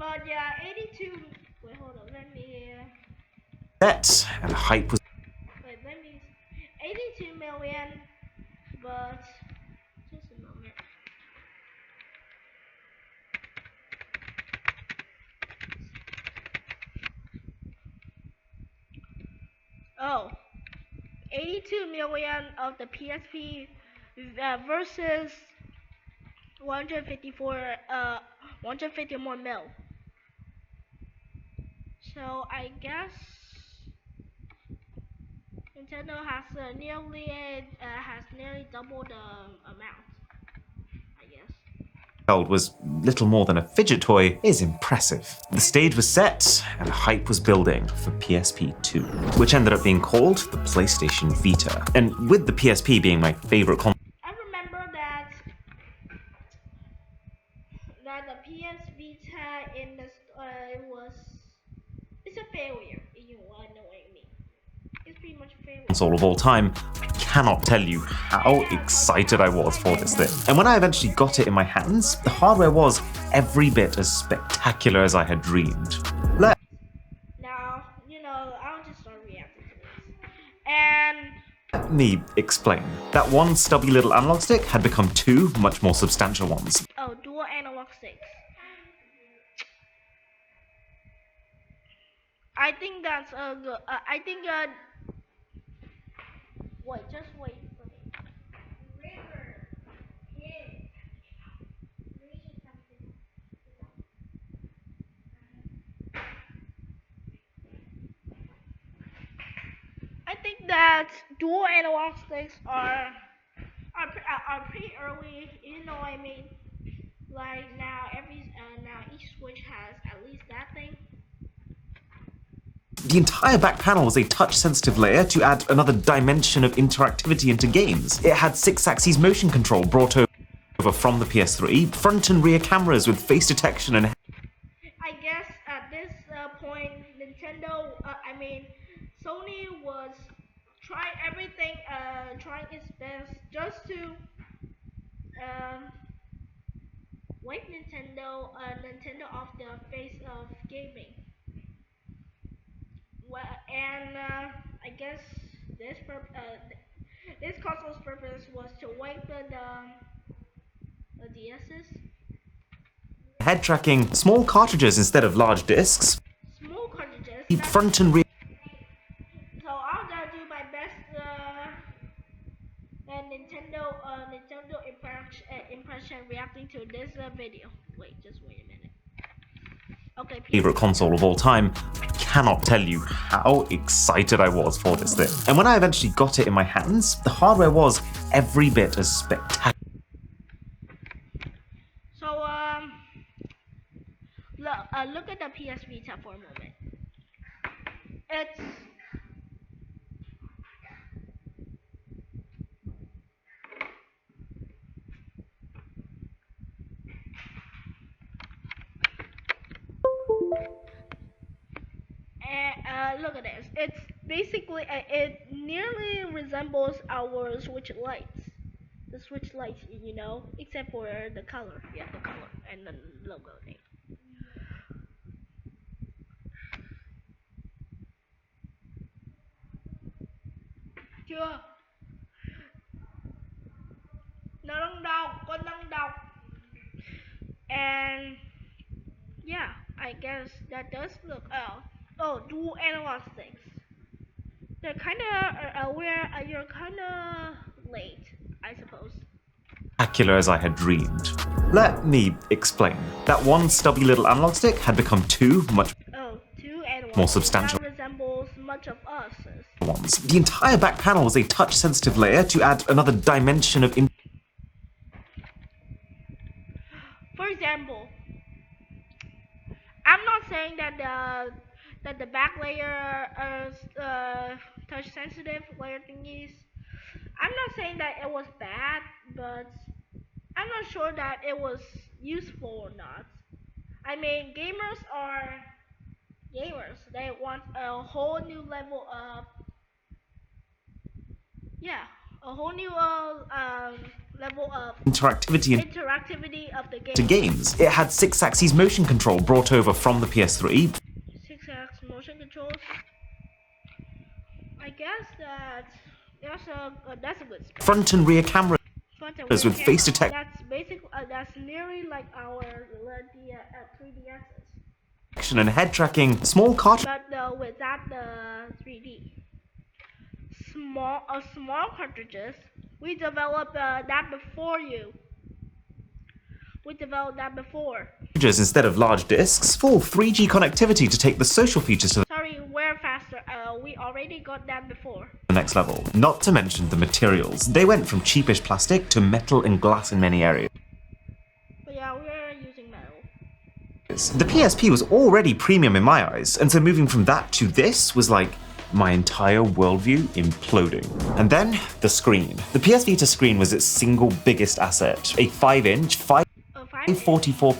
But yeah, 82. Wait, hold on. Let me. Set and hype was. Wait, let me. 82 million. But just a moment. Oh, 82 million of the PSP versus 150 more mil. So I guess Nintendo has nearly doubled the amount. I guess. Was little more than a fidget toy is impressive. The stage was set and hype was building for PSP 2, which ended up being called the PlayStation Vita. And with the PSP being my favorite console, I remember that the PS Vita in the it's a failure. You know what I mean? It's pretty much a failure. console of all time, I cannot tell you how excited I was for this thing. And when I eventually got it in my hands, the hardware was every bit as spectacular as I had dreamed. Now, I'll just start reacting to this. And Let me explain. That one stubby little analog stick had become two much more substantial ones. oh, dual analog sticks. I think that's a good. I think. Wait, just wait for me. I think that dual analog sticks are pretty early. You know what I mean? Like now now each Switch has at least that thing. The entire back panel was a touch-sensitive layer to add another dimension of interactivity into games. It had 6-axis motion control brought over from the PS3, front and rear cameras with face detection and I guess at this point, Sony was trying its best just to wipe Nintendo off the face of gaming. Well, and I guess this console's purpose was to wipe the DS's. head tracking, small cartridges instead of large discs, Small cartridges. front and rear. So I'm gonna do my best Nintendo impression reacting to this video. Just wait a minute. Okay. Favorite console of all time, I cannot tell you how excited I was for this thing. And when I eventually got it in my hands, the hardware was every bit as spectacular. So look at the PS Vita for a moment. It's look at this. It's basically it nearly resembles our Switch lights. The Switch lights, except for the color. Yeah, the color and the logo name. Chưa? Nó đang đọc, con đang đọc. And yeah, I guess that does look. Dual analog sticks. They're kind of you're kind of late, I suppose. Spectacular as I had dreamed. Let me explain. That one stubby little analog stick had become two much more substantial that resembles much of us. ones. The entire back panel was a touch-sensitive layer to add another dimension of. For example, I'm not saying that the back layer touch sensitive layer thingies. I'm not saying that it was bad, but I'm not sure that it was useful or not. I mean, gamers are gamers. They want a whole new level of a whole new level of interactivity of the to game. games. It had 6-axis motion control brought over from the PS3. 6x motion controls. I guess that's a good spec. Front and rear cameras Front and with rear face camera. detection That's basic. That's nearly like our 3DSs. and head tracking, small cartridge But without the 3D. Small cartridges. We developed that before you. We developed that before. instead of large discs, full 3G connectivity to take the social features to Sorry, we're faster. We already got that before. the next level. Not to mention the materials. They went from cheapish plastic to metal and glass in many areas. But yeah, we're using metal. The PSP was already premium in my eyes, and so moving from that to this was like my entire worldview imploding. And then the screen. The PS Vita screen was its single biggest asset. A 5-inch, 544